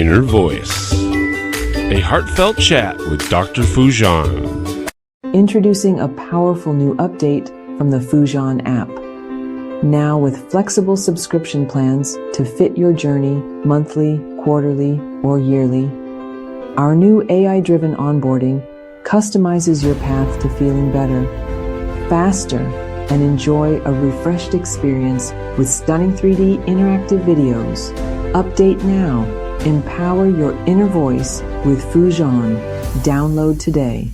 Inner Voice, a heartfelt chat with Dr. Foojan. Introducing a powerful new update from the Foojan app. Now with flexible subscription plans to fit your journey monthly, quarterly, or yearly. Our new AI-driven onboarding customizes your path to feeling better, faster, and enjoy a refreshed experience with stunning 3D interactive videos. Update now. Empower your inner voice with Foojan. Download today.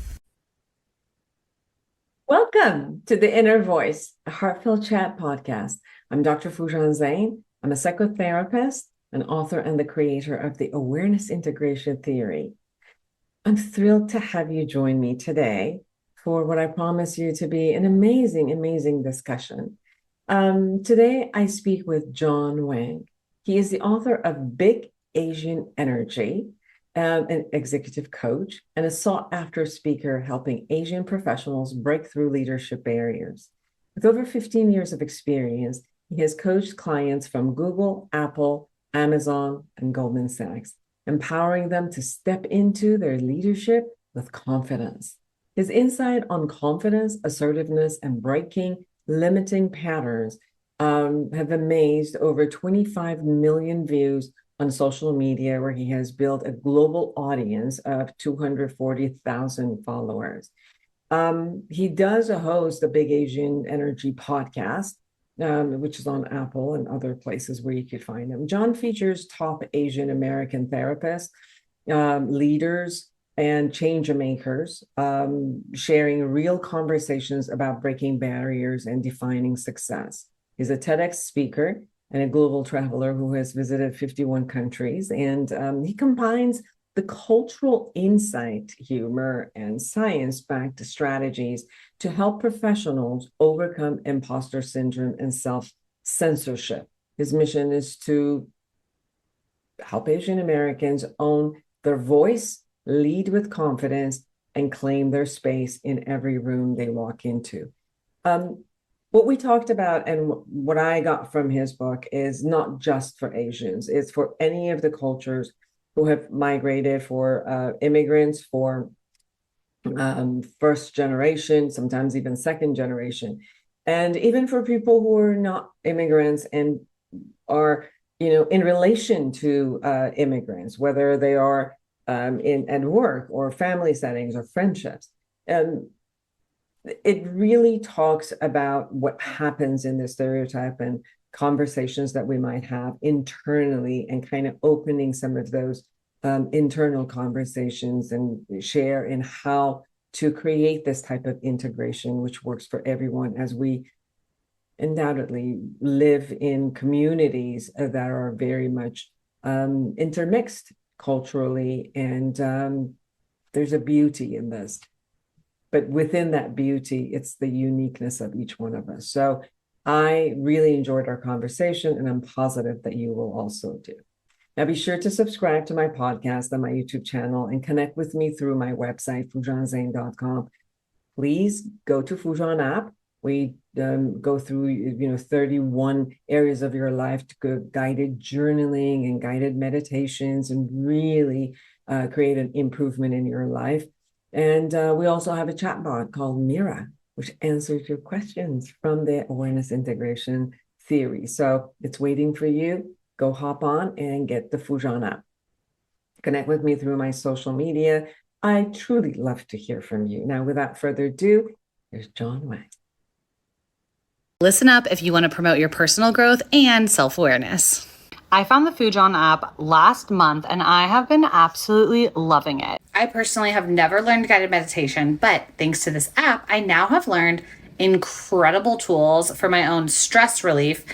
Welcome to the Inner Voice, a Heartfelt Chat podcast. I'm Dr. Foojan Zeine. I'm a psychotherapist, an author, and the creator of the Awareness Integration Theory. I'm thrilled to have you join me today for what I promise you to be an amazing discussion. Today, I speak with John Wang. He is the author of Big Asian Energy, an executive coach, and a sought-after speaker helping Asian professionals break through leadership barriers. With over 15 years of experience, he has coached clients from Google, Apple, Amazon, and Goldman Sachs, empowering them to step into their leadership with confidence. His insight on confidence, assertiveness, and breaking limiting patterns have amazed over 25 million views on social media, where he has built a global audience of 240,000 followers. He does host the Big Asian Energy podcast, which is on Apple and other places where you could find him. John features top Asian American therapists, leaders, and change makers, sharing real conversations about breaking barriers and defining success. He's a TEDx speaker and a global traveler who has visited 51 countries, and he combines the cultural insight, humor, and science-backed strategies to help professionals overcome imposter syndrome and self-censorship. His mission is to help Asian Americans own their voice, lead with confidence, and claim their space in every room they walk into. What we talked about and what I got from his book is not just for Asians. It's for any of the cultures who have migrated, for immigrants, for first generation, sometimes even second generation, and even for people who are not immigrants and are, in relation to immigrants, whether they are at work or family settings or friendships. It really talks about what happens in the stereotype and conversations that we might have internally, and kind of opening some of those internal conversations and share in how to create this type of integration, which works for everyone, as we undoubtedly live in communities that are very much intermixed culturally, and there's a beauty in this. But within that beauty, it's the uniqueness of each one of us. So I really enjoyed our conversation, and I'm positive that you will also do. Now, be sure to subscribe to my podcast on my YouTube channel and connect with me through my website, foojanzeine.com. Please go to Foojan app. We go through 31 areas of your life to go guided journaling and guided meditations, and really create an improvement in your life. And we also have a chatbot called Mira, which answers your questions from the Awareness Integration Theory. So it's waiting for you. Go hop on and get the Foojan app. Connect with me through my social media. I truly love to hear from you. Now, without further ado, here's John Wang. Listen up if you want to promote your personal growth and self-awareness. I found the Foojan app last month, and I have been absolutely loving it. I personally have never learned guided meditation, but thanks to this app, I now have learned incredible tools for my own stress relief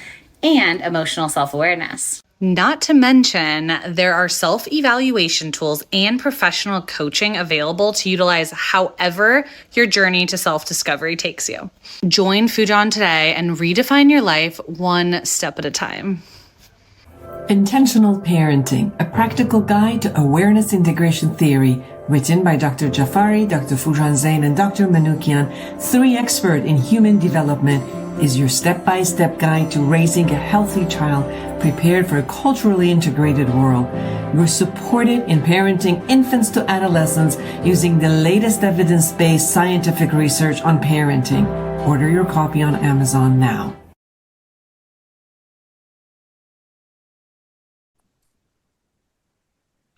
and emotional self-awareness. Not to mention, there are self-evaluation tools and professional coaching available to utilize however your journey to self-discovery takes you. Join Foojan today and redefine your life one step at a time. Intentional Parenting, a practical guide to awareness integration theory, written by Dr. Jafari, Dr. Foojan Zeine, and Dr. Manoukian, 3 experts in human development, is your step-by-step guide to raising a healthy child prepared for a culturally integrated world. You're supported in parenting infants to adolescents using the latest evidence-based scientific research on parenting. Order your copy on Amazon now.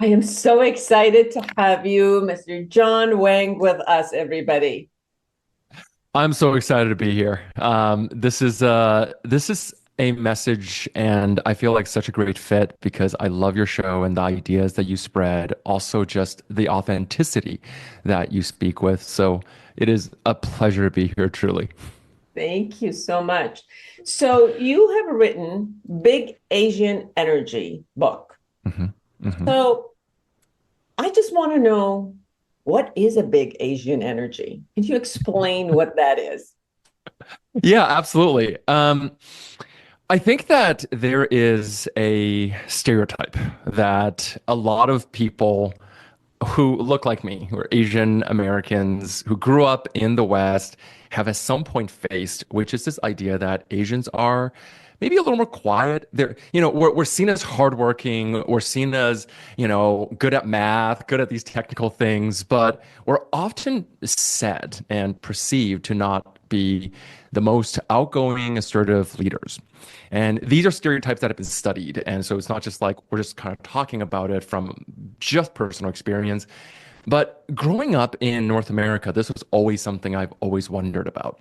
I am so excited to have you, Mr. John Wang, with us, everybody. I'm so excited to be here. This is a message, and I feel like such a great fit because I love your show and the ideas that you spread. Also, just the authenticity that you speak with. So it is a pleasure to be here, truly. Thank you so much. So you have written Big Asian Energy book. So I just want to know, what is a big Asian energy? Can you explain what that is? Yeah, absolutely. I think that there is a stereotype that a lot of people who look like me, who are Asian Americans, who grew up in the West, have at some point faced, which is this idea that Asians are maybe a little more quiet. We're seen as hardworking, we're seen as, good at math, good at these technical things, but we're often said and perceived to not be the most outgoing, assertive leaders. And these are stereotypes that have been studied. And so it's not just like we're just kind of talking about it from just personal experience. But growing up in North America, this was always something I've always wondered about.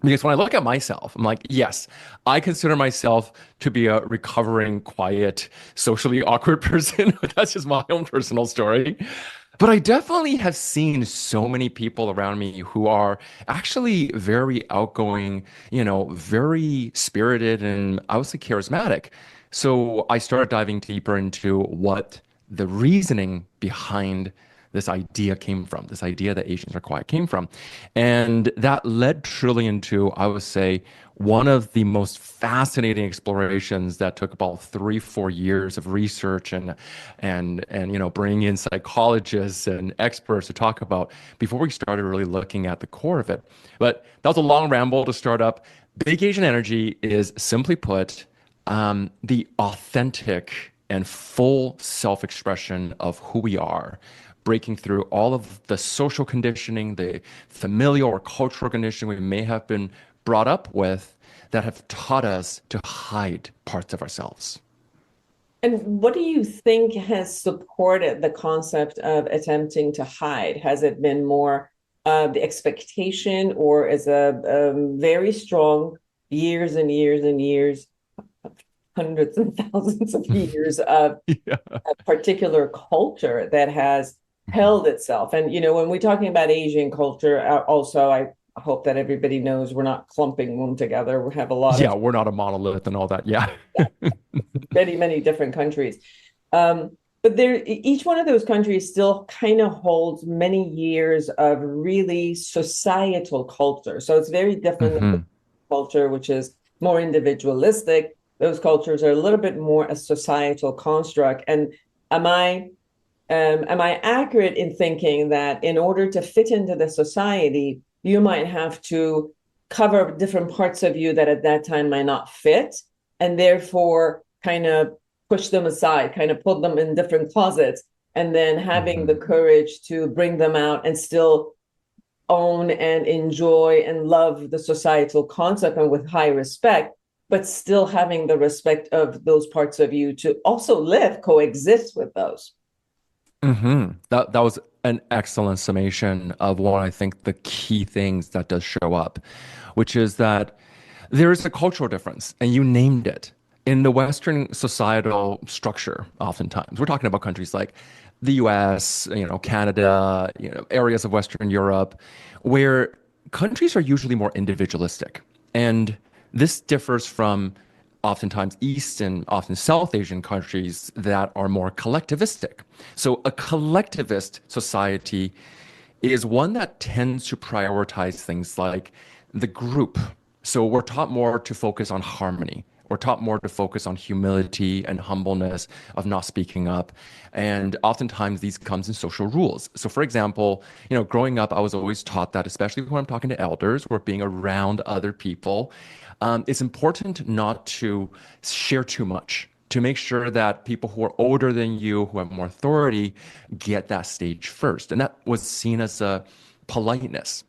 Because when I look at myself, I'm like, yes, I consider myself to be a recovering, quiet, socially awkward person. That's just my own personal story. But I definitely have seen so many people around me who are actually very outgoing, very spirited, and I would say charismatic. So I started diving deeper into what the reasoning behind this idea came from, this idea that Asians are quiet came from. And that led truly into, I would say, one of the most fascinating explorations that took about 3-4 years of research and bringing in psychologists and experts to talk about before we started really looking at the core of it. But that was a long ramble to start up. Big Asian Energy is, simply put, the authentic and full self-expression of who we are, breaking through all of the social conditioning, the familial or cultural conditioning we may have been brought up with that have taught us to hide parts of ourselves. And what do you think has supported the concept of attempting to hide? Has it been more the expectation, or is a very strong years and years and years, hundreds and thousands of years of a particular culture that has held itself? And, when we're talking about Asian culture, also, I hope that everybody knows we're not clumping them together. We have a lot of... we're not a monolith and all that. Many, many different countries. But each one of those countries still kind of holds many years of really societal culture. So it's very different than culture, which is more individualistic. Those cultures are a little bit more a societal construct. And am I accurate in thinking that in order to fit into the society, you might have to cover different parts of you that at that time might not fit, and therefore kind of push them aside, kind of put them in different closets, and then having the courage to bring them out and still own and enjoy and love the societal concept and with high respect, but still having the respect of those parts of you to also coexist with those? That was an excellent summation of what I think the key things that does show up, which is that there is a cultural difference, and you named it. In the Western societal structure, oftentimes, we're talking about countries like the US, Canada, areas of Western Europe, where countries are usually more individualistic. And this differs from oftentimes East and often South Asian countries that are more collectivistic. So a collectivist society is one that tends to prioritize things like the group. So we're taught more to focus on harmony. We're taught more to focus on humility and humbleness of not speaking up. And oftentimes these comes in social rules. So for example, growing up, I was always taught that, especially when I'm talking to elders or being around other people, it's important not to share too much, to make sure that people who are older than you, who have more authority, get that stage first. And that was seen as a politeness.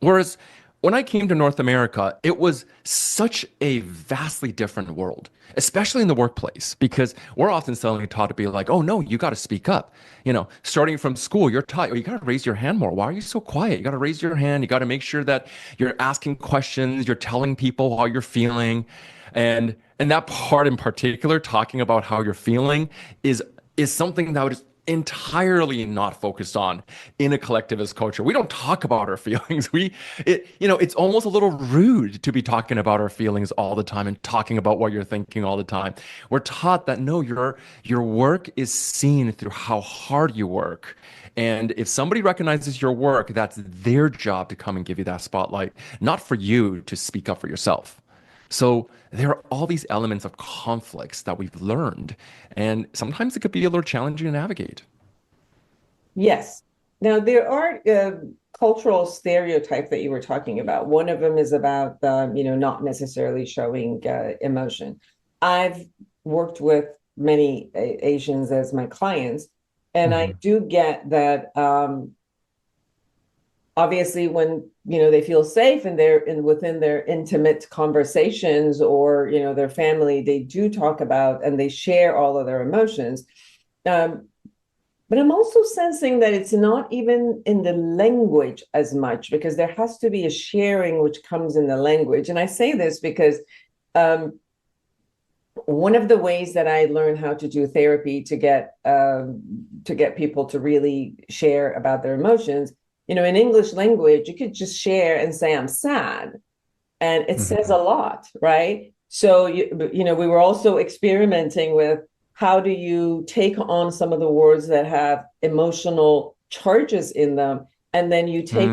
Whereas when I came to North America, it was such a vastly different world, especially in the workplace, because we're often suddenly taught to be like, oh no, you got to speak up. Starting from school, you're taught, oh, you got to raise your hand more. Why are you so quiet? You got to raise your hand. You got to make sure that you're asking questions, you're telling people how you're feeling. And that part in particular, talking about how you're feeling, is something that is entirely not focused on in a collectivist culture. We don't talk about our feelings. It's almost a little rude to be talking about our feelings all the time and talking about what you're thinking all the time. We're taught that no, your work is seen through how hard you work. And if somebody recognizes your work, that's their job to come and give you that spotlight, not for you to speak up for yourself. So there are all these elements of conflicts that we've learned, and sometimes it could be a little challenging to navigate. Yes. Now, there are cultural stereotypes that you were talking about. One of them is about, not necessarily showing emotion. I've worked with many Asians as my clients, and I do get that obviously when they feel safe and they're within their intimate conversations or their family, they do talk about and they share all of their emotions. But I'm also sensing that it's not even in the language as much, because there has to be a sharing which comes in the language. And I say this because one of the ways that I learned how to do therapy to get people to really share about their emotions, in English language, you could just share and say, I'm sad. And it says a lot, right? So, we were also experimenting with how do you take on some of the words that have emotional charges in them, and then you take,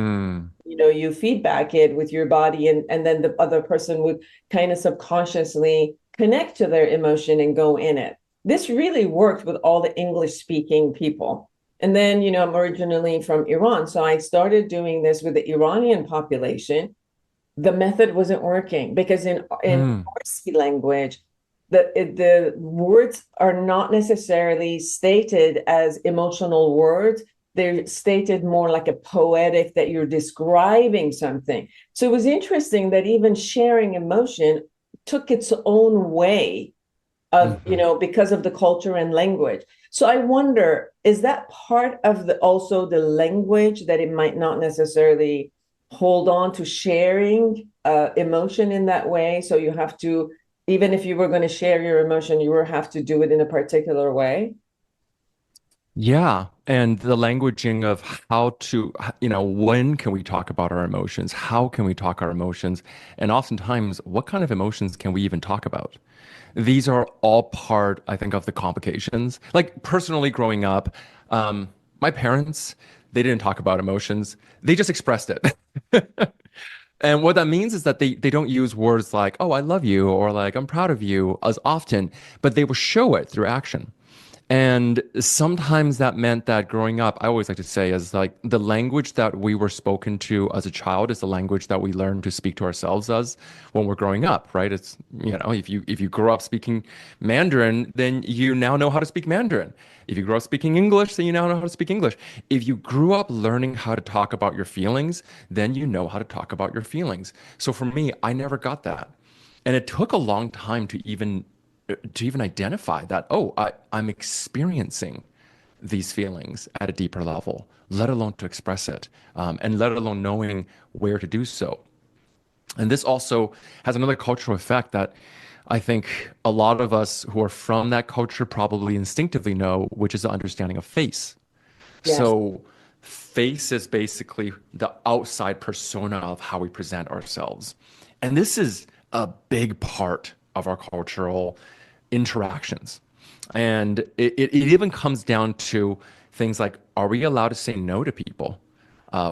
you feedback it with your body, and then the other person would kind of subconsciously connect to their emotion and go in it. This really worked with all the English-speaking people. And then, I'm originally from Iran, so I started doing this with the Iranian population. The method wasn't working because in Farsi language, the words are not necessarily stated as emotional words. They're stated more like a poetic, that you're describing something. So it was interesting that even sharing emotion took its own way of, because of the culture and language. So I wonder, is that part of also the language, that it might not necessarily hold on to sharing emotion in that way? So you have to, even if you were going to share your emotion, you would have to do it in a particular way. Yeah. And the languaging of how to, when can we talk about our emotions? How can we talk our emotions? And oftentimes, what kind of emotions can we even talk about? These are all part, I think, of the complications. Like personally growing up, my parents, they didn't talk about emotions. They just expressed it. And what that means is that they don't use words like, oh, I love you, or like, I'm proud of you as often, but they will show it through action. And sometimes that meant that growing up, I always like to say, is like the language that we were spoken to as a child is the language that we learn to speak to ourselves as when we're growing up, right? It's, if you grow up speaking Mandarin, then you now know how to speak Mandarin. If you grow up speaking English, then you now know how to speak English. If you grew up learning how to talk about your feelings, then you know how to talk about your feelings. So for me, I never got that. And it took a long time to even identify that, oh, I'm experiencing these feelings at a deeper level, let alone to express it, and let alone knowing where to do so. And this also has another cultural effect that I think a lot of us who are from that culture probably instinctively know, which is the understanding of face. Yes. So face is basically the outside persona of how we present ourselves. And this is a big part of our cultural interactions. And it even comes down to things like, are we allowed to say no to people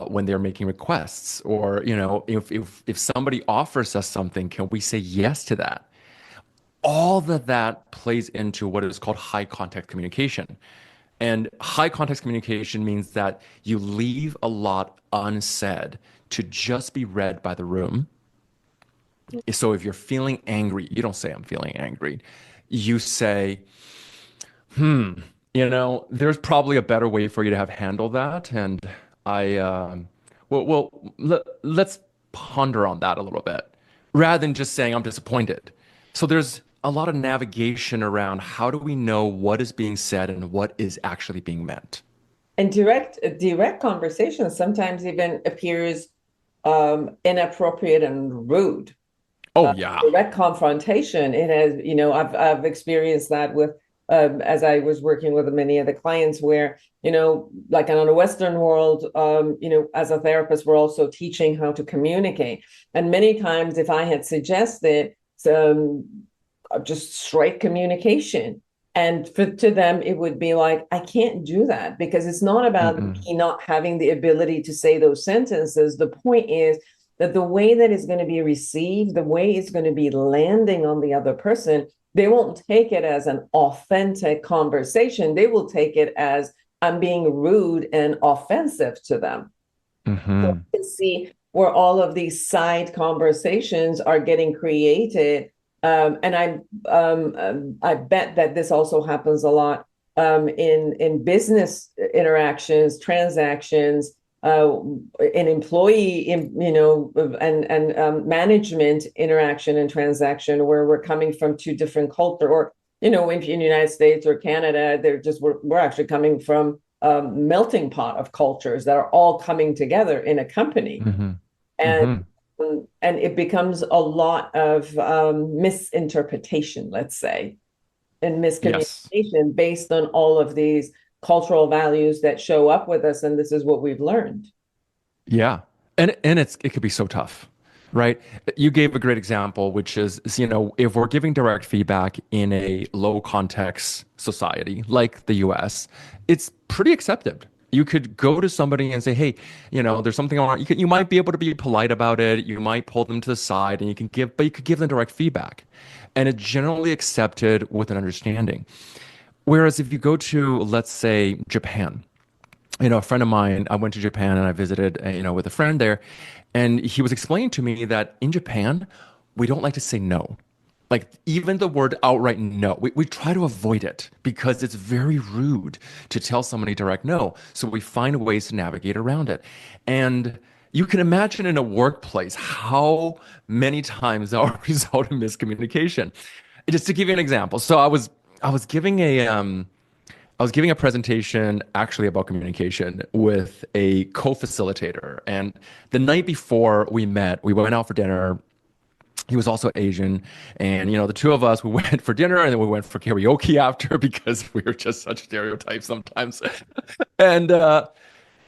when they're making requests? Or, if somebody offers us something, can we say yes to that? All of that plays into what is called high context communication. And high context communication means that you leave a lot unsaid to just be read by the room. So if you're feeling angry, you don't say, I'm feeling angry. You say, there's probably a better way for you to have handled that. And I, let's ponder on that a little bit rather than just saying, I'm disappointed. So there's a lot of navigation around how do we know what is being said and what is actually being meant. And direct conversation sometimes even appears inappropriate and rude. Oh, yeah. Direct confrontation, it has, I've experienced that with as I was working with many of the clients where, like in the Western world, as a therapist, we're also teaching how to communicate. And many times if I had suggested just straight communication, and to them, it would be like, I can't do that because it's not about me not having the ability to say those sentences. The point is that the way that it's going to be received, the way it's going to be landing on the other person, they won't take it as an authentic conversation. They will take it as I'm being rude and offensive to them. So you can see where all of these side conversations are getting created. And I bet that this also happens a lot in business interactions, transactions, in employee, and management interaction and transaction, where we're coming from two different culture, or in the United States or Canada, we're actually coming from a melting pot of cultures that are all coming together in a company, and it becomes a lot of misinterpretation, let's say, and miscommunication based on all of these cultural values that show up with us, and this is what we've learned. Yeah. And it could be so tough, right? You gave a great example, which is, if we're giving direct feedback in a low context society like the US, it's pretty accepted. You could go to somebody and say, hey, there's something on. You might be able to be polite about it. You might pull them to the side and you could give them direct feedback. And it's generally accepted with an understanding. Whereas if you go to, let's say, Japan, a friend of mine, I went to Japan and I visited, with a friend there, and he was explaining to me that in Japan, we don't like to say no. Like even the word outright no, we try to avoid it because it's very rude to tell somebody direct no. So we find ways to navigate around it. And you can imagine in a workplace how many times that will result in miscommunication. Just to give you an example. So I was giving a presentation actually about communication with a co-facilitator. And the night before we met, we went out for dinner. He was also Asian. And, the two of us, we went for dinner and then we went for karaoke after because we were just such stereotypes sometimes. And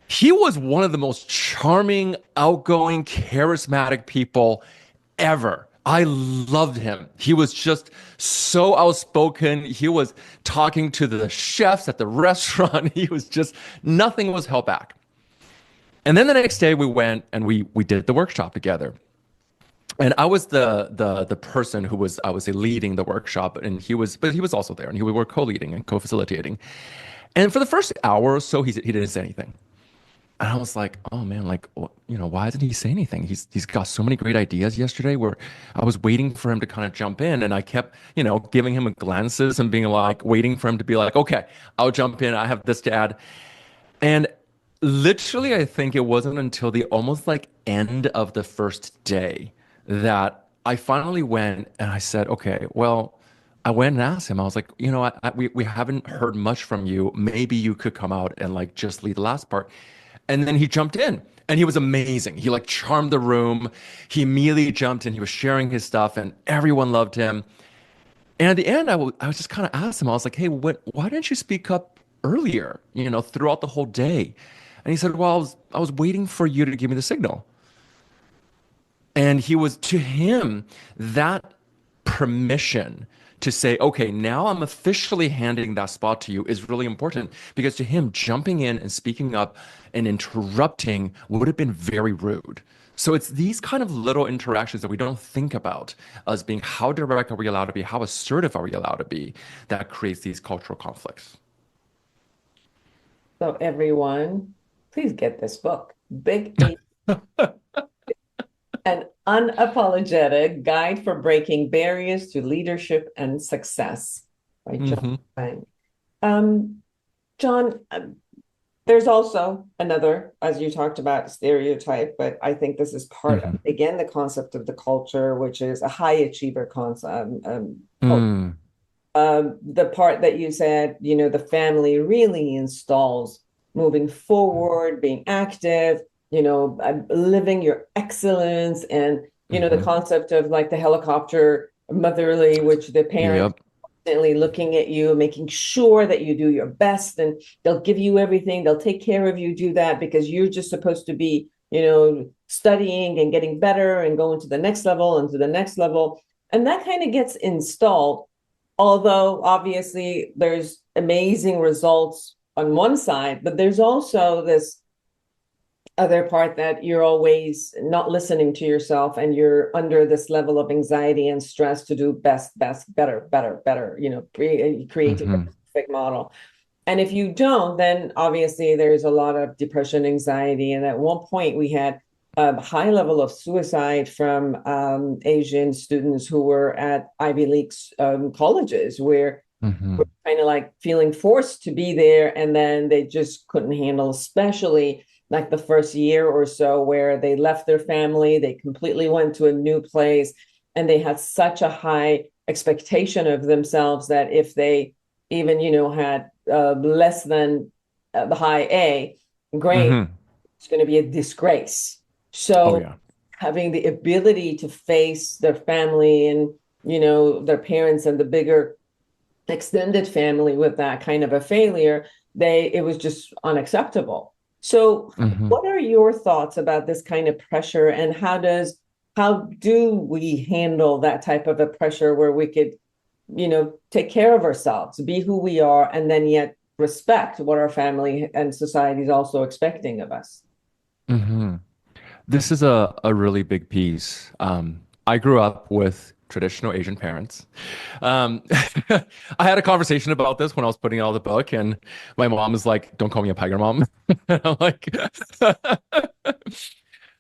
he was one of the most charming, outgoing, charismatic people ever. I loved him. He was just so outspoken. He was talking to the chefs at the restaurant. He was just, nothing was held back. And then the next day we went and we did the workshop together. And I was the person I was leading the workshop, and he was also there, and we were co-leading and co-facilitating. And for the first hour or so, he didn't say anything. And I was like, oh man, like, why didn't he say anything? He's got so many great ideas yesterday where I was waiting for him to kind of jump in, and I kept, giving him glances and being like, waiting for him to be like, okay, I'll jump in. I have this to add. And literally, I think it wasn't until the almost like end of the first day that I finally went and I said, okay, well, I went and asked him. I was like, we haven't heard much from you. Maybe you could come out and like just lead the last part. And then he jumped in and he was amazing. He like charmed the room. He immediately jumped in. He was sharing his stuff and everyone loved him. And at the end, I was just kind of asked him, I was like, hey, why didn't you speak up earlier, throughout the whole day? And he said, well, I was waiting for you to give me the signal. And to him, that permission to say, okay, now I'm officially handing that spot to you is really important, because to him, jumping in and speaking up and interrupting would have been very rude. So it's these kind of little interactions that we don't think about as being how direct are we allowed to be, how assertive are we allowed to be, that creates these cultural conflicts. So everyone, please get this book, Big Eight. And Unapologetic Guide for Breaking Barriers to Leadership and Success by John Hmm. Wang. John, there's also another, as you talked about, stereotype, but I think this is part of, Hmm. again, the concept of the culture, which is a high achiever concept. Mm. The part that you said, the family really installs moving forward, being active, living your excellence, and the Hmm. concept of like the helicopter motherly, which the parents Yep. constantly looking at you, making sure that you do your best, and they'll give you everything, they'll take care of you, do that because you're just supposed to be, studying and getting better and going to the next level and to the next level. And that kind of gets installed, although obviously there's amazing results on one side, but there's also this other part that you're always not listening to yourself and you're under this level of anxiety and stress to do best, better, better, creating a Hmm. perfect model. And if you don't, then obviously there's a lot of depression, anxiety. And at one point we had a high level of suicide from Asian students who were at Ivy League colleges, where Hmm. we're kind of like feeling forced to be there. And then they just couldn't handle, especially like the first year or so, where they left their family, they completely went to a new place, and they had such a high expectation of themselves that if they even, had less than the high A grade, Hmm. it's going to be a disgrace. Oh So yeah. having the ability to face their family and, their parents and the bigger extended family with that kind of a failure, it was just unacceptable. So Hmm. what are your thoughts about this kind of pressure, and how do we handle that type of a pressure where we could, take care of ourselves, be who we are, and then yet respect what our family and society is also expecting of us? Hmm. This is a really big piece. I grew up with traditional Asian parents. Um, I had a conversation about this when I was putting out the book, and my mom is like, "Don't call me a tiger mom." I'm like,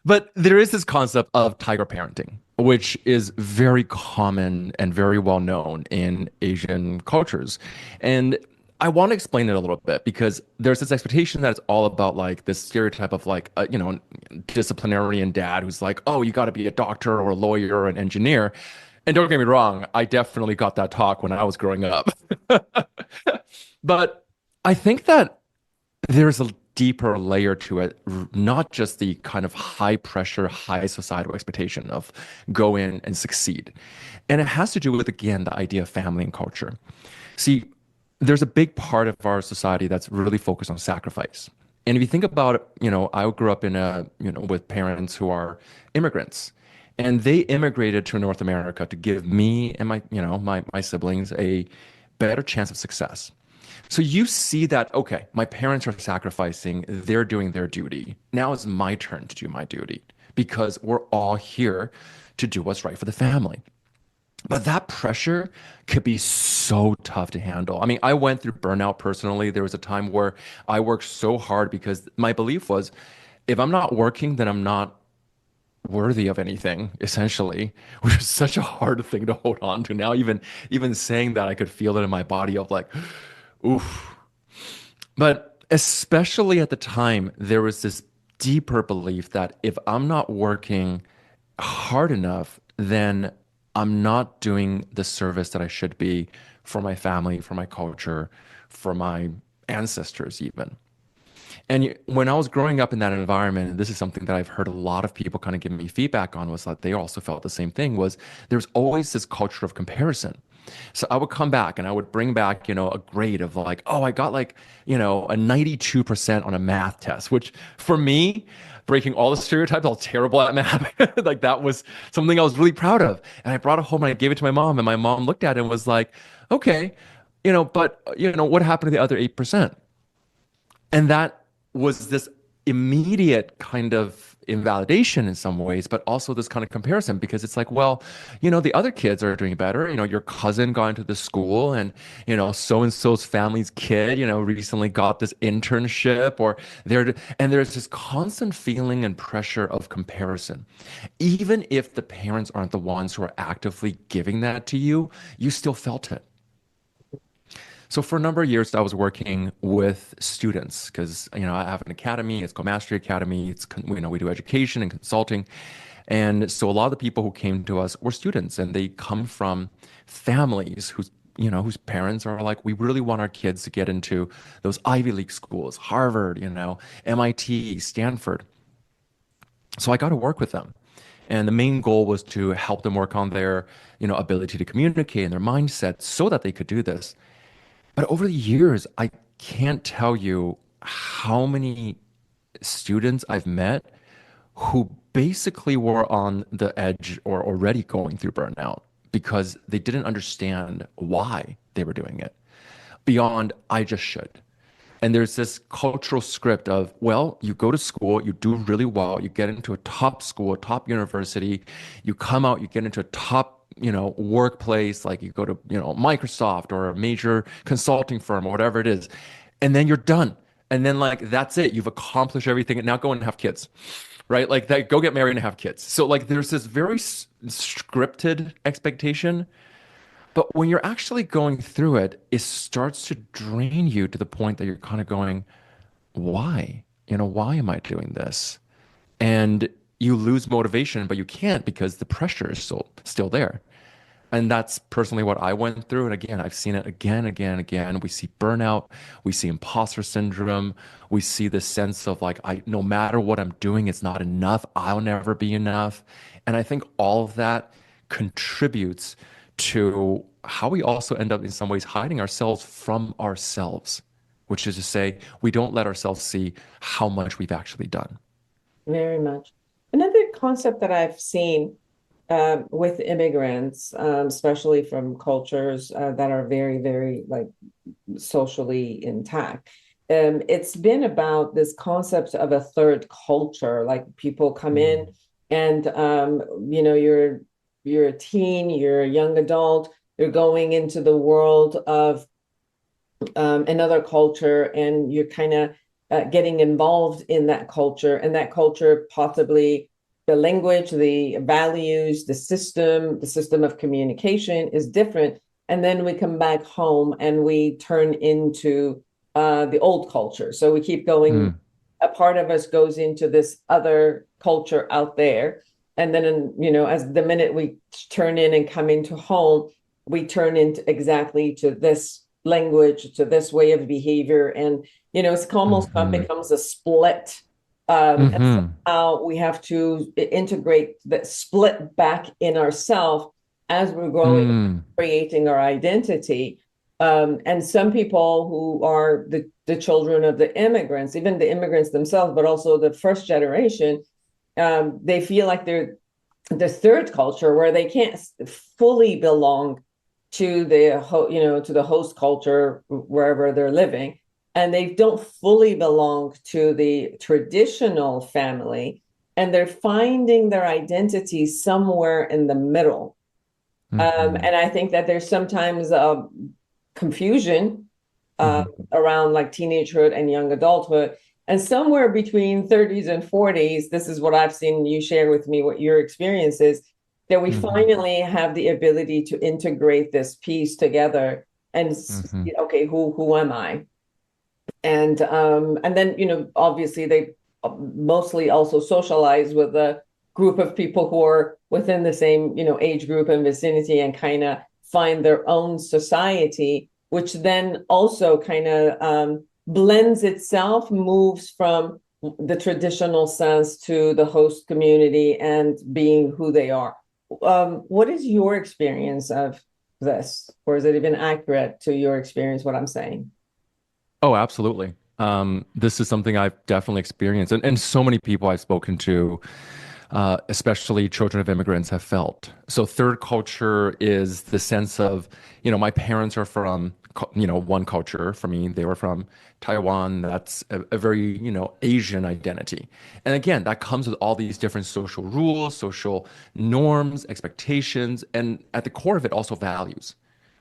but there is this concept of tiger parenting, which is very common and very well known in Asian cultures. And I want to explain it a little bit because there's this expectation that it's all about like this stereotype of like, disciplinarian dad who's like, oh, you got to be a doctor or a lawyer or an engineer. And don't get me wrong, I definitely got that talk when I was growing up. But I think that there's a deeper layer to it, not just the kind of high pressure, high societal expectation of go in and succeed. And it has to do with, again, the idea of family and culture. See, there's a big part of our society that's really focused on sacrifice. And if you think about it, I grew up with parents who are immigrants. And they immigrated to North America to give me and my siblings a better chance of success. So you see that, okay, my parents are sacrificing, they're doing their duty. Now it's my turn to do my duty because we're all here to do what's right for the family. But that pressure could be so tough to handle. I mean, I went through burnout personally. There was a time where I worked so hard because my belief was if I'm not working, then I'm not worthy of anything, essentially, which is such a hard thing to hold on to. Now, even saying that, I could feel it in my body of like, oof. But especially at the time, there was this deeper belief that if I'm not working hard enough, then I'm not doing the service that I should be for my family, for my culture, for my ancestors, even. And when I was growing up in that environment, and this is something that I've heard a lot of people kind of give me feedback on, was that they also felt the same thing, was there's always this culture of comparison. So I would come back and I would bring back, a grade of like, oh, I got like, a 92% on a math test, which for me, breaking all the stereotypes, I was terrible at math. Like that was something I was really proud of. And I brought it home and I gave it to my mom, and my mom looked at it and was like, okay, but what happened to the other 8%? And that was this immediate kind of invalidation in some ways, but also this kind of comparison because it's like, well, the other kids are doing better. Your cousin got into the school and, so and so's family's kid, recently got this internship or and there's this constant feeling and pressure of comparison. Even if the parents aren't the ones who are actively giving that to you, you still felt it. So for a number of years, I was working with students because I have an academy. It's called Mastery Academy. We do education and consulting, and so a lot of the people who came to us were students, and they come from families whose parents are like, we really want our kids to get into those Ivy League schools, Harvard, MIT, Stanford. So I got to work with them. And the main goal was to help them work on their, ability to communicate and their mindset so that they could do this. But over the years, I can't tell you how many students I've met who basically were on the edge or already going through burnout because they didn't understand why they were doing it beyond I just should. And there's this cultural script of, well, you go to school, you do really well, you get into a top school, a top university, you come out, you get into a top, workplace, like you go to, Microsoft or a major consulting firm or whatever it is, and then you're done. And then like, that's it. You've accomplished everything and now go and have kids, right? Like that, go get married and have kids. So like, there's this very scripted expectation. But when you're actually going through it, it starts to drain you to the point that you're kind of going, why? Why am I doing this? And you lose motivation, but you can't because the pressure is still there. And that's personally what I went through. And again, I've seen it again, again, again. We see burnout, we see imposter syndrome, we see this sense of like, no matter what I'm doing, it's not enough. I'll never be enough. And I think all of that contributes to how we also end up in some ways hiding ourselves from ourselves, which is to say, we don't let ourselves see how much we've actually done. Very much. Another concept that I've seen with immigrants, especially from cultures that are very, very like socially intact, it's been about this concept of a third culture. Like people come in and you're a teen, you're a young adult, you're going into the world of another culture, and you're kind of getting involved in that culture, and that culture possibly the language, the values, the system of communication is different. And then we come back home and we turn into the old culture. So we keep going. A part of us goes into this other culture out there. And then, as the minute we turn in and come into home, we turn into exactly to this language, to this way of behavior. And, it's almost becomes a split. And somehow we have to integrate that split back in ourselves as we're growing, creating our identity. And some people who are the children of the immigrants, even the immigrants themselves, but also the first generation, they feel like they're the third culture where they can't fully belong to the host culture wherever they're living, and they don't fully belong to the traditional family, and they're finding their identity somewhere in the middle. And I think that there's sometimes confusion around like teenagehood and young adulthood. And somewhere between 30s and 40s, this is what I've seen you share with me, what your experience is, that we finally have the ability to integrate this piece together and okay, who am I? And then, obviously they mostly also socialize with a group of people who are within the same, age group and vicinity, and kind of find their own society, which then also kind of blends itself, moves from the traditional sense to the host community and being who they are. What is your experience of this? Or is it even accurate to your experience, what I'm saying? Oh, absolutely. This is something I've definitely experienced, and so many people I've spoken to, especially children of immigrants, have felt. So third culture is the sense of, my parents are from one culture. For me, they were from Taiwan. That's a very, Asian identity. And again, that comes with all these different social rules, social norms, expectations, and at the core of it, also values,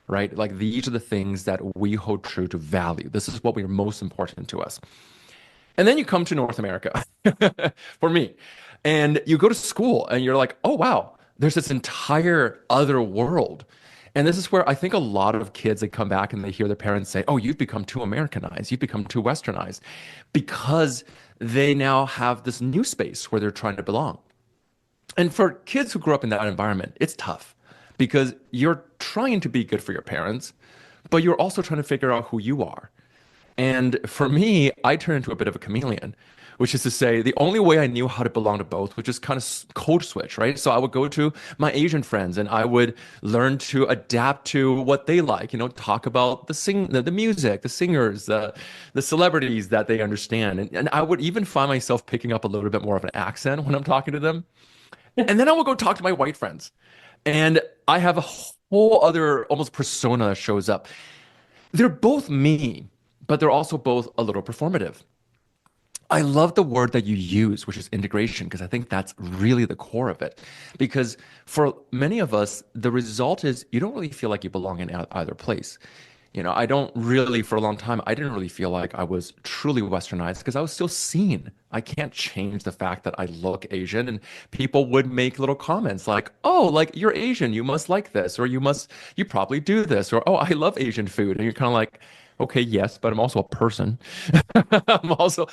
right? Like these are the things that we hold true to value. This is what we are most important to us. And then you come to North America for me, and you go to school and you're like, oh, wow, there's this entire other world. And this is where I think a lot of kids, they come back and they hear their parents say, oh, you've become too Americanized, you've become too Westernized, because they now have this new space where they're trying to belong. And for kids who grew up in that environment, it's tough because you're trying to be good for your parents, but you're also trying to figure out who you are. And for me, I turned into a bit of a chameleon, which is to say, the only way I knew how to belong to both was just kind of code switch, right? So I would go to my Asian friends and I would learn to adapt to what they like, talk about the music, the singers, the celebrities that they understand. And I would even find myself picking up a little bit more of an accent when I'm talking to them. And then I would go talk to my white friends. And I have a whole other almost persona that shows up. They're both me, but they're also both a little performative. I love the word that you use, which is integration, because I think that's really the core of it. Because for many of us, the result is you don't really feel like you belong in either place. I don't really, for a long time, I didn't really feel like I was truly Westernized because I was still seen. I can't change the fact that I look Asian, and people would make little comments like, oh, like you're Asian, you must like this, or you probably do this, or oh, I love Asian food. And you're kind of like, okay, yes, but I'm also a person. I'm also,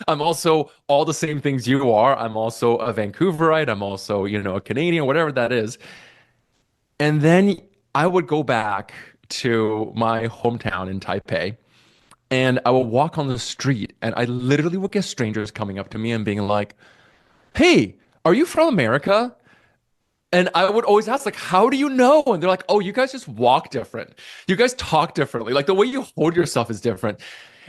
I'm also all the same things you are. I'm also a Vancouverite. I'm also, a Canadian, whatever that is. And then I would go back to my hometown in Taipei, and I would walk on the street, and I literally would get strangers coming up to me and being like, hey, are you from America? And I would always ask, like, how do you know? And they're like, oh, you guys just walk different. You guys talk differently. Like the way you hold yourself is different.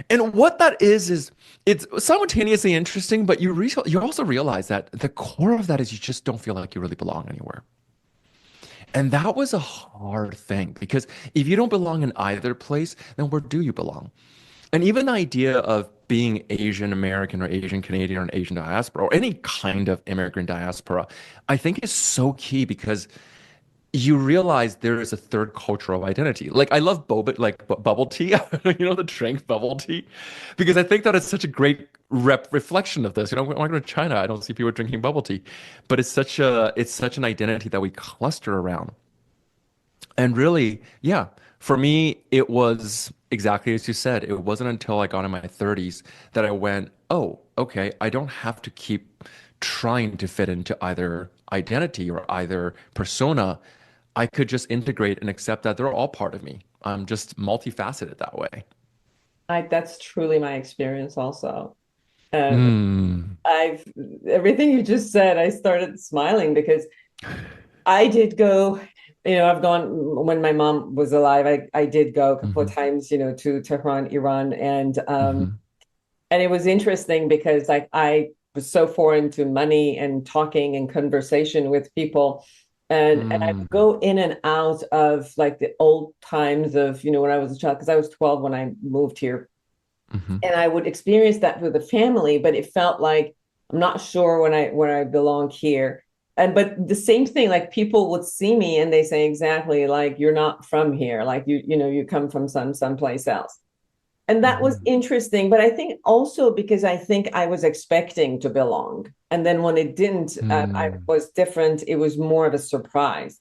And what that is it's simultaneously interesting, but you also realize that the core of that is you just don't feel like you really belong anywhere. And that was a hard thing because if you don't belong in either place, then where do you belong? And even the idea of being Asian American or Asian Canadian or an Asian diaspora or any kind of immigrant diaspora, I think is so key because you realize there is a third cultural identity. Like I love boba, like bubble tea, the drink bubble tea, because I think that it's such a great reflection of this. When I go to China, I don't see people drinking bubble tea, but it's such an identity that we cluster around. And really, yeah, for me, it was exactly as you said. It wasn't until I got in my 30s that I went, oh, okay, I don't have to keep trying to fit into either identity or either persona. I could just integrate and accept that they're all part of me. I'm just multifaceted that way. That's truly my experience also. Mm. Everything you just said, I started smiling because I did go, I've gone when my mom was alive. I did go a couple of times, to Tehran, Iran, and it was interesting because I was so foreign to money and talking and conversation with people, and I would go in and out of like the old times of when I was a child because I was 12 when I moved here, and I would experience that with the family, but it felt like I'm not sure when I belong here. But the same thing, like people would see me and they say exactly like you're not from here, like you come from someplace else. And that was interesting, but I think also because I think I was expecting to belong. And then when it didn't, I was different. It was more of a surprise.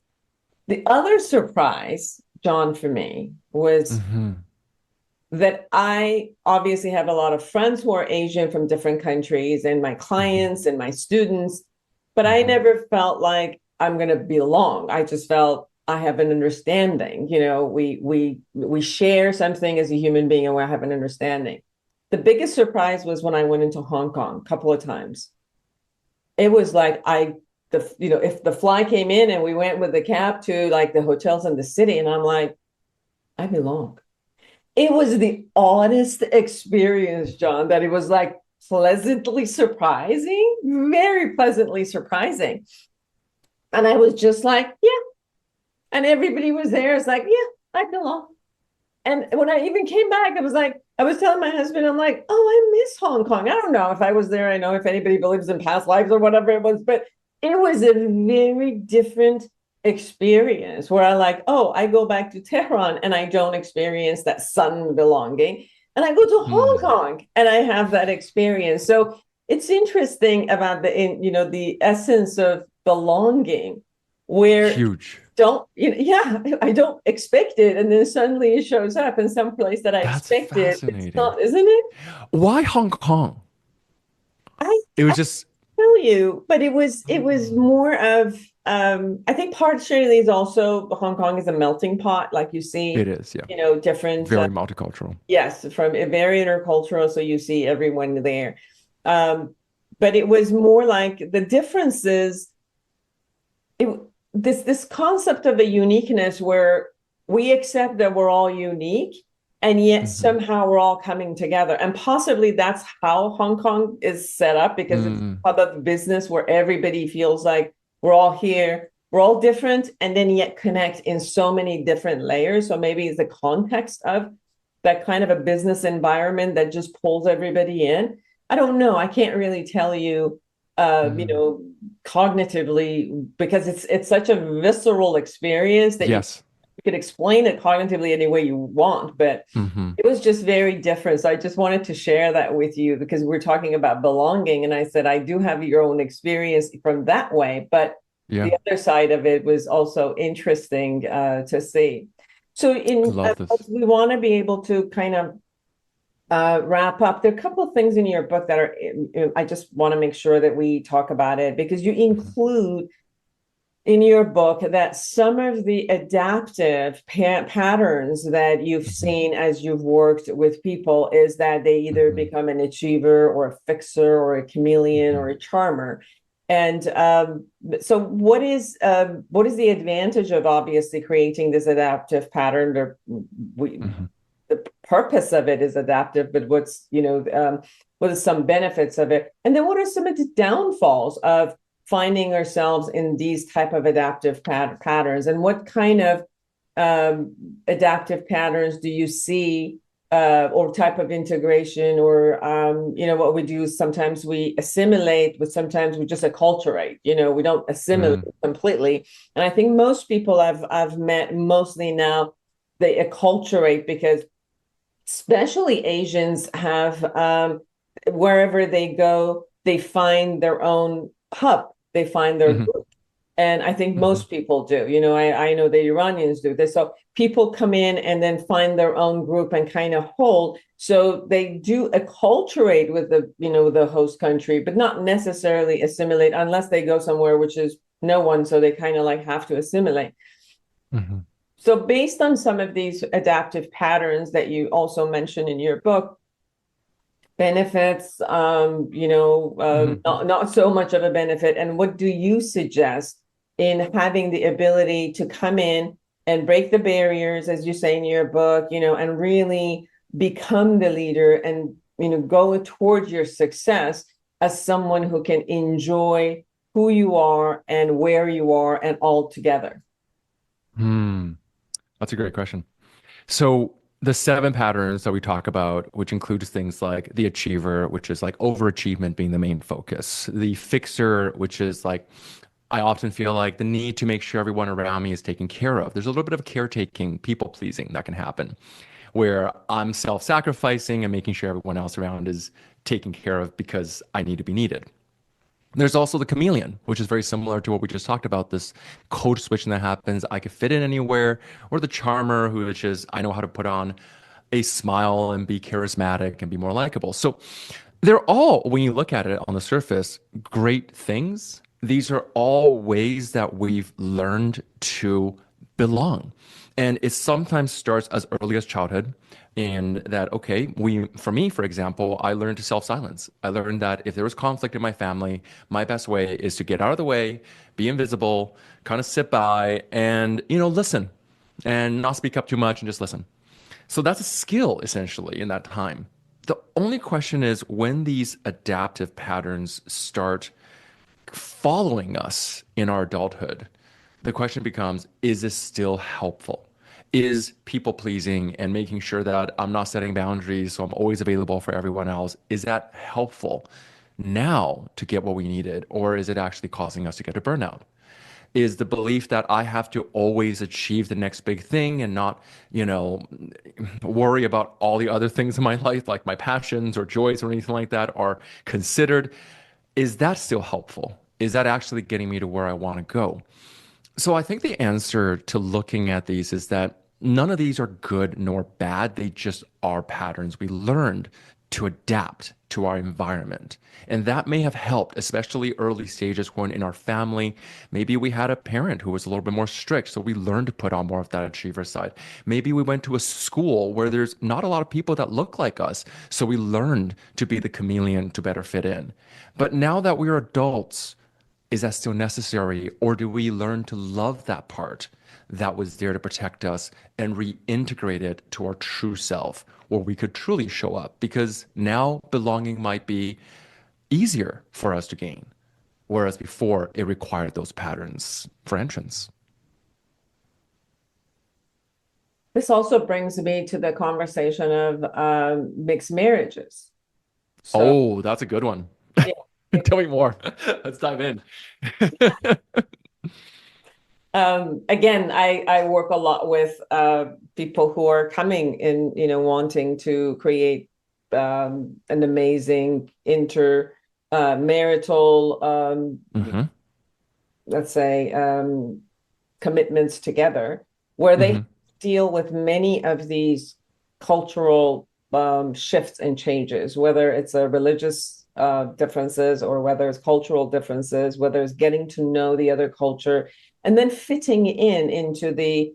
The other surprise, John, for me was that I obviously have a lot of friends who are Asian from different countries and my clients and my students, but I never felt like I'm going to belong. I just felt I have an understanding. We share something as a human being and we have an understanding. The biggest surprise was when I went into Hong Kong a couple of times. It was like if the fly came in and we went with the cab to like the hotels in the city, and I'm like, I belong. It was the oddest experience, John, that it was like pleasantly surprising, very pleasantly surprising. And I was just like, yeah. And everybody was there. It's like, yeah, I belong. And when I even came back, I was telling my husband, I'm like, oh, I miss Hong Kong. I don't know if I was there. I know if anybody believes in past lives or whatever it was, but it was a very different experience where I like, oh, I go back to Tehran and I don't experience that sudden belonging. And I go to Hong Kong and I have that experience. So it's interesting about the essence of belonging, where Huge. I don't expect it, and then suddenly it shows up in some place that I That's expected. It's fascinating. not, isn't it? Why Hong Kong? I It was just, tell you, but it was more of I think partially is also Hong Kong is a melting pot, like you it see, is, yeah. different Very multicultural. yes, from a very intercultural, so you see everyone there. Um, but it was more like the differences. It this concept of a uniqueness where we accept that we're all unique and yet Hmm. somehow we're all coming together, and possibly that's how Hong Kong is set up, because it's Mm, a hub of business where everybody feels like we're all here, we're all different, and then yet connect in so many different layers. So maybe it's the context of that kind of a business environment that just pulls everybody in. I don't know, I can't really tell you, mhm. cognitively, because it's such a visceral experience that Yes. you could explain it cognitively any way you want, but Hmm. it was just very different. So I just wanted to share that with you because we're talking about belonging. And I said, I do have your own experience from that way, but Yeah. the other side of it was also interesting to see. So I in love this. we want to be able to kind of wrap up. There are a couple of things in your book that are, I just want to make sure that we talk about it, because you Mhm. include in your book that some of the adaptive patterns that you've Mhm. seen as you've worked with people is that they either Mhm. become an achiever or a fixer or a chameleon or Mhm. a charmer. And so what is the advantage of obviously creating this adaptive pattern? Mhm. The purpose of it is adaptive, but what are some benefits of it? And then what are some of the downfalls of finding ourselves in these type of adaptive patterns, and what kind of adaptive patterns do you see, or type of integration, or what we do is sometimes we assimilate, but sometimes we just acculturate. We don't assimilate Mm. completely. And I think most people I've met mostly now, they acculturate because especially Asians have, wherever they go, they find their own hub, they find their Mhm. group. And I think Mhm. most people do. I know the Iranians do this. So people come in and then find their own group and kind of hold. So they do acculturate with the host country, but not necessarily assimilate unless they go somewhere which is no one. So they kind of like have to assimilate. Mhm. So, based on some of these adaptive patterns that you also mention in your book, benefits, Mhm. not so much of a benefit, and what do you suggest in having the ability to come in and break the barriers, as you say in your book, and really become the leader and, go towards your success as someone who can enjoy who you are and where you are and all together? Hmm. That's a great question. So the seven patterns that we talk about, which includes things like the achiever, which is like overachievement being the main focus, the fixer, which is like I often feel like the need to make sure everyone around me is taken care of. There's a little bit of caretaking, people pleasing that can happen, where I'm self-sacrificing and making sure everyone else around is taken care of because I need to be needed. There's also the chameleon, which is very similar to what we just talked about, this code switching that happens. I could fit in anywhere. Or the charmer, which is I know how to put on a smile and be charismatic and be more likable. So they're all, when you look at it on the surface, great things. These are all ways that we've learned to belong. And it sometimes starts as early as childhood. And that, okay, for me, for example, I learned to self-silence. I learned that if there was conflict in my family, my best way is to get out of the way, be invisible, kind of sit by and, listen and not speak up too much and just listen. So that's a skill essentially in that time. The only question is when these adaptive patterns start following us in our adulthood, the question becomes, is this still helpful? is people pleasing and making sure that I'm not setting boundaries, so I'm always available for everyone else, is that helpful now to get what we needed, or is it actually causing us to get a burnout? Is the belief that I have to always achieve the next big thing and not, worry about all the other things in my life, like my passions or joys or anything like that, are considered? Is that still helpful? Is that actually getting me to where I want to go? So I think the answer to looking at these is that none of these are good nor bad. They just are patterns we learned to adapt to our environment. And that may have helped, especially early stages when in our family, maybe we had a parent who was a little bit more strict. So we learned to put on more of that achiever side. Maybe we went to a school where there's not a lot of people that look like us. So we learned to be the chameleon to better fit in. But now that we're adults, is that still necessary? Or do we learn to love that part that was there to protect us and reintegrate it to our true self, where we could truly show up? Because now belonging might be easier for us to gain, whereas before it required those patterns for entrance. This also brings me to the conversation of mixed marriages. Oh, that's a good one. Yeah. Tell me more. Let's dive in. Again, I work a lot with people who are coming in, wanting to create an amazing marital, let's say, commitments together, where they deal with many of these cultural shifts and changes, whether it's a religious differences or whether it's cultural differences, whether it's getting to know the other culture, and then fitting into the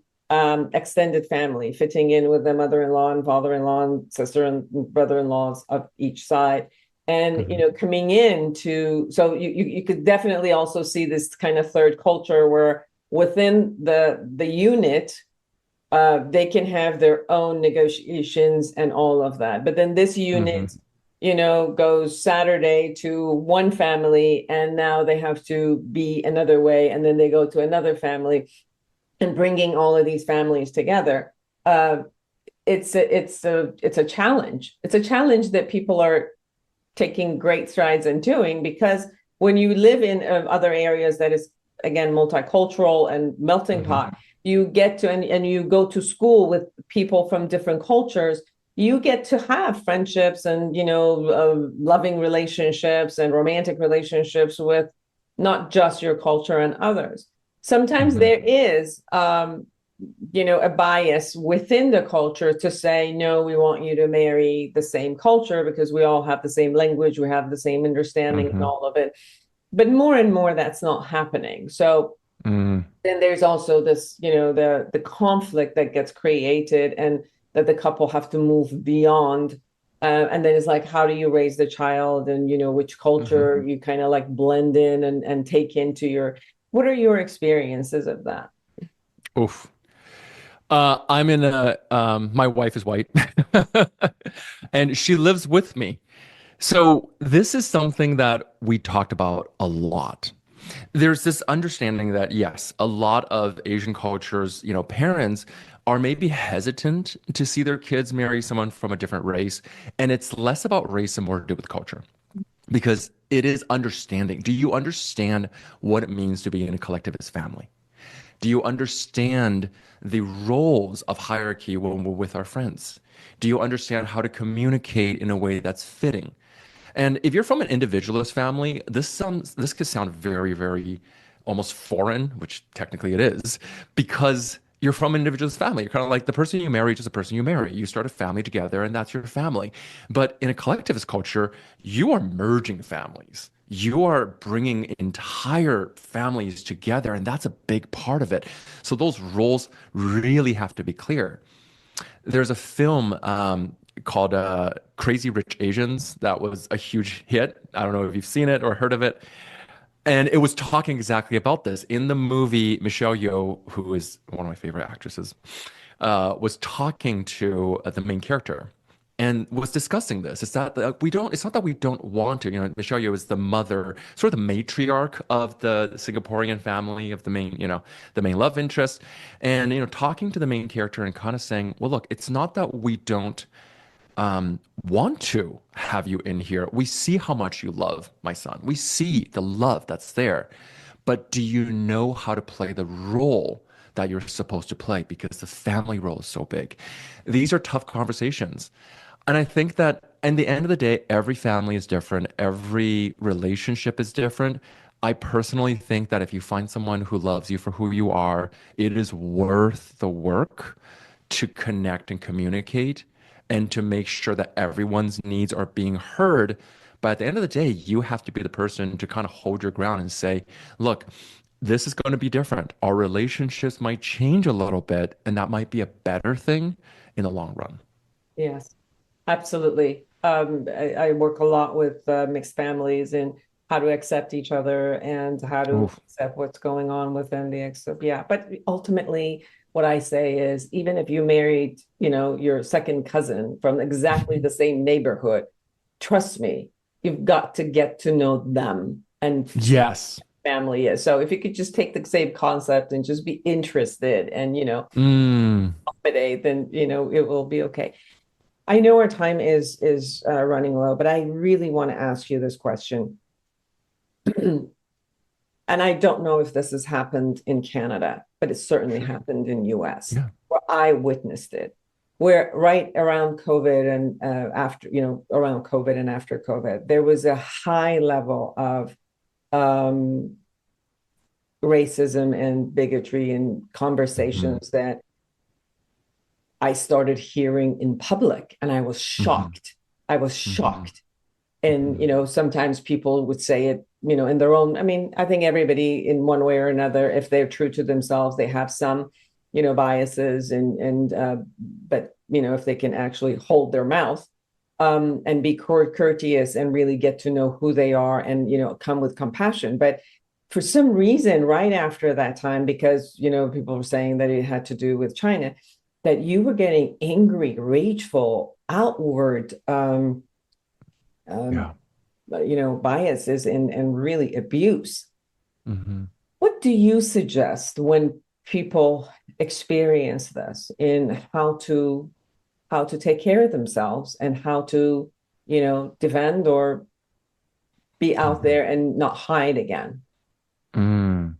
extended family, fitting in with the mother-in-law and father-in-law and sister and brother-in-laws of each side. And, coming so you could definitely also see this kind of third culture where within the unit, they can have their own negotiations and all of that. But then this unit, goes Saturday to one family, and now they have to be another way, and then they go to another family, and bringing all of these families together. It's a challenge. It's a challenge that people are taking great strides in doing, because when you live in other areas that is, again, multicultural and melting pot, you get to, and you go to school with people from different cultures, you get to have friendships and, loving relationships and romantic relationships with not just your culture and others. Sometimes there is, a bias within the culture to say, no, we want you to marry the same culture because we all have the same language, we have the same understanding and all of it. But more and more, that's not happening. So then there's also this, the conflict that gets created and that the couple have to move beyond. And then it's like, how do you raise the child, and, which culture you kind of like blend in and take into what are your experiences of that? Oof. I'm in my wife is white and she lives with me. So this is something that we talked about a lot. There's this understanding that, yes, a lot of Asian cultures, parents are maybe hesitant to see their kids marry someone from a different race. And it's less about race and more to do with culture, because it is understanding. Do you understand what it means to be in a collectivist family? Do you understand the roles of hierarchy when we're with our friends? Do you understand how to communicate in a way that's fitting? And if you're from an individualist family, this could sound very, very almost foreign, which technically it is, because you're from an individualist family. You're kind of like the person you marry is just the person you marry. You start a family together, and that's your family. But in a collectivist culture, you are merging families. You are bringing entire families together, and that's a big part of it. So those roles really have to be clear. There's a film called Crazy Rich Asians that was a huge hit. I don't know if you've seen it or heard of it. And it was talking exactly about this. In the movie, Michelle Yeoh, who is one of my favorite actresses, was talking to the main character. and was discussing this. It's that it's not that we don't want to. Michelle Yeoh is the mother, sort of the matriarch of the Singaporean family, of the main, the main love interest. And, talking to the main character and kind of saying, well, look, it's not that we don't want to have you in here. We see how much you love my son. We see the love that's there. But do you know how to play the role that you're supposed to play? Because the family role is so big. These are tough conversations. And I think that in the end of the day, every family is different. Every relationship is different. I personally think that if you find someone who loves you for who you are, it is worth the work to connect and communicate and to make sure that everyone's needs are being heard. But at the end of the day, you have to be the person to kind of hold your ground and say, look, this is going to be different. Our relationships might change a little bit, and that might be a better thing in the long run. Yes, absolutely. I work a lot with mixed families and how to accept each other and how to Oof. accept what's going on within the yeah. But ultimately, what I say is, even if you married, your second cousin from exactly the same neighborhood, trust me, you've got to get to know them and Yes. family is. So if you could just take the same concept and just be interested and, Mm. accommodate, then, it will be okay. I know our time is running low, but I really want to ask you this question. And I don't know if this has happened in Canada, but it certainly happened in US, Yeah. where I witnessed it, where right around COVID and around COVID and after COVID, there was a high level of racism and bigotry and conversations that I started hearing in public, and I was shocked. I was shocked. And, sometimes people would say it, in their own, I think everybody in one way or another, if they're true to themselves, they have some, biases but, if they can actually hold their mouth, and be courteous and really get to know who they are and, come with compassion. But for some reason, right after that time, because, people were saying that it had to do with China, that you were getting angry, rageful, outward, Yeah. biases and really abuse. Mm-hmm. What do you suggest when people experience this in how to take care of themselves and how to, defend or be out there and not hide again? Mm.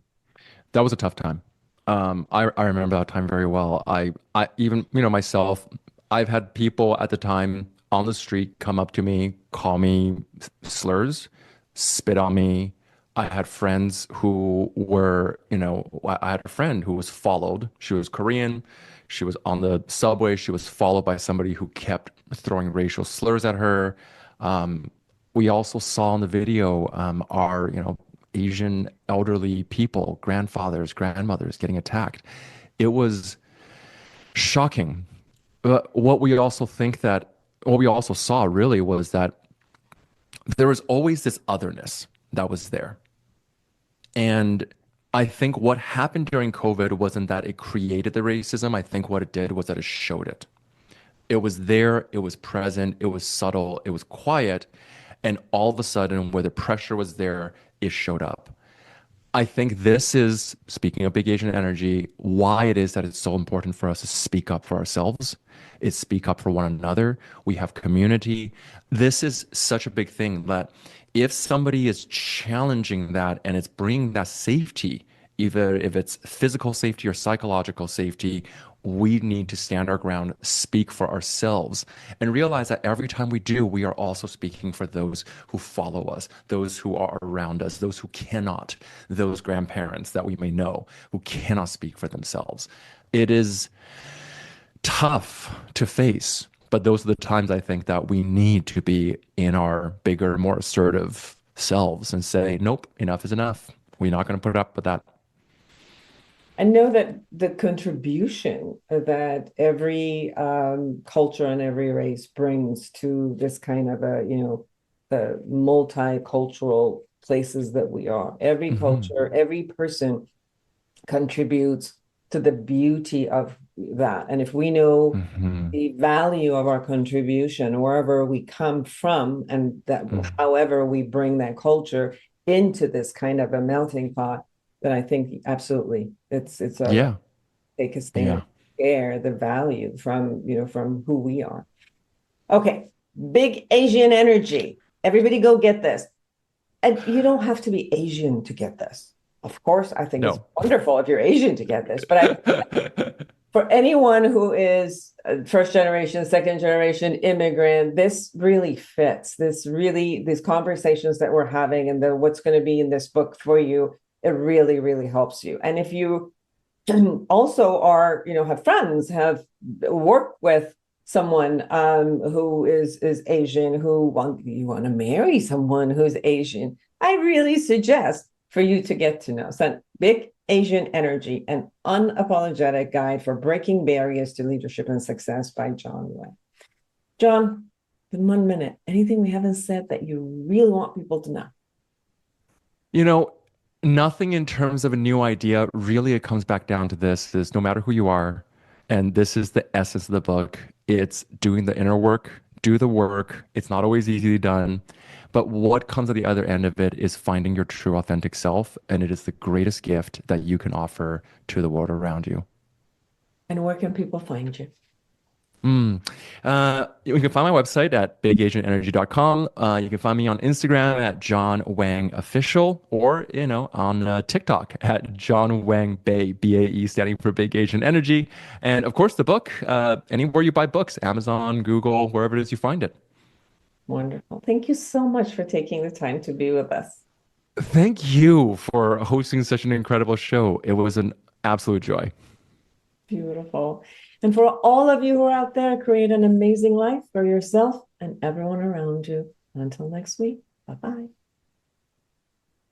That was a tough time. I remember that time very well. I even, myself, I've had people at the time on the street come up to me, call me slurs, spit on me. I had friends who were, I had a friend who was followed. She was Korean. She was on the subway. She was followed by somebody who kept throwing racial slurs at her. We also saw in the video our, Asian elderly people, grandfathers, grandmothers getting attacked. It was shocking. But what we also saw really was that there was always this otherness that was there. And I think what happened during COVID wasn't that it created the racism. I think what it did was that it showed it. It was there, it was present, it was subtle, it was quiet. And all of a sudden, where the pressure was there, it showed up. I think this is, speaking of big Asian energy, why it is that it's so important for us to speak up for ourselves, is speak up for one another. We have community. This is such a big thing that if somebody is challenging that and it's bringing that safety, either if it's physical safety or psychological safety, we need to stand our ground, speak for ourselves, and realize that every time we do, we are also speaking for those who follow us, those who are around us, those who cannot, those grandparents that we may know who cannot speak for themselves. It is tough to face, but those are the times I think that we need to be in our bigger, more assertive selves and say, nope, enough is enough. We're not going to put up with that. And know that the contribution that every culture and every race brings to this kind of the multicultural places that we are. Every culture, every person contributes to the beauty of that, and if we know Mhm. the value of our contribution wherever we come from, and that however we bring that culture into this kind of a melting pot, then I think absolutely it's our Yeah. take a Yeah. stand, share the value from from who we are. Okay, big Asian energy. Everybody go get this. And you don't have to be Asian to get this. Of course, I think it's No. wonderful if you're Asian to get this, but for anyone who is a first generation, second generation immigrant, this really fits. These conversations that we're having and what's going to be in this book for you, it really, really helps you. And if you also are, have friends, have worked with someone who is Asian, you want to marry someone who's Asian, I really suggest for you to get to know. So Big Asian Energy, an unapologetic guide for breaking barriers to leadership and success by John Wang. John, in 1 minute, anything we haven't said that you really want people to know? Nothing in terms of a new idea. Really, it comes back down to this is no matter who you are, and this is the essence of the book, it's doing the inner work, do the work. It's not always easily done. But what comes at the other end of it is finding your true authentic self. And it is the greatest gift that you can offer to the world around you. And where can people find you? You can find my website at bigasianenergy.com. You can find me on Instagram at John Wang Official, or on TikTok at John Wang Bay, BAE, standing for Big Asian Energy. And of course, the book anywhere you buy books, Amazon, Google, wherever it is you find it. Wonderful. Thank you so much for taking the time to be with us. Thank you for hosting such an incredible show. It was an absolute joy. Beautiful. And for all of you who are out there, create an amazing life for yourself and everyone around you. Until next week, bye-bye.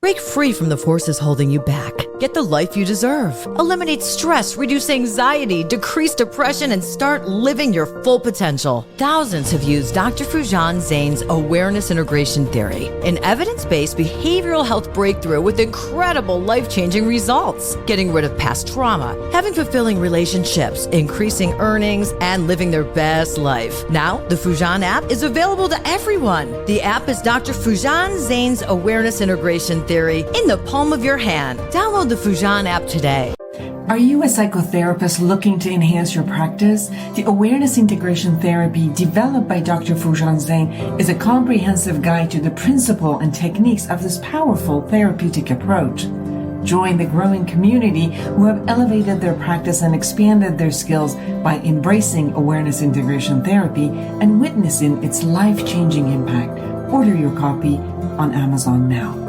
Break free from the forces holding you back. Get the life you deserve. Eliminate stress, reduce anxiety, decrease depression, and start living your full potential. Thousands have used Dr. Foojan Zaine's awareness integration theory, an evidence-based behavioral health breakthrough with incredible life-changing results. Getting rid of past trauma, having fulfilling relationships, increasing earnings, and living their best life. Now, the Foojan app is available to everyone. The app is Dr. Foojan Zaine's awareness integration theory in the palm of your hand. Download the Foojan app today. Are you a psychotherapist looking to enhance your practice? The Awareness Integration Therapy developed by Dr. Foojan Zeine is a comprehensive guide to the principle and techniques of this powerful therapeutic approach. Join the growing community who have elevated their practice and expanded their skills by embracing Awareness Integration Therapy and witnessing its life-changing impact. Order your copy on Amazon now.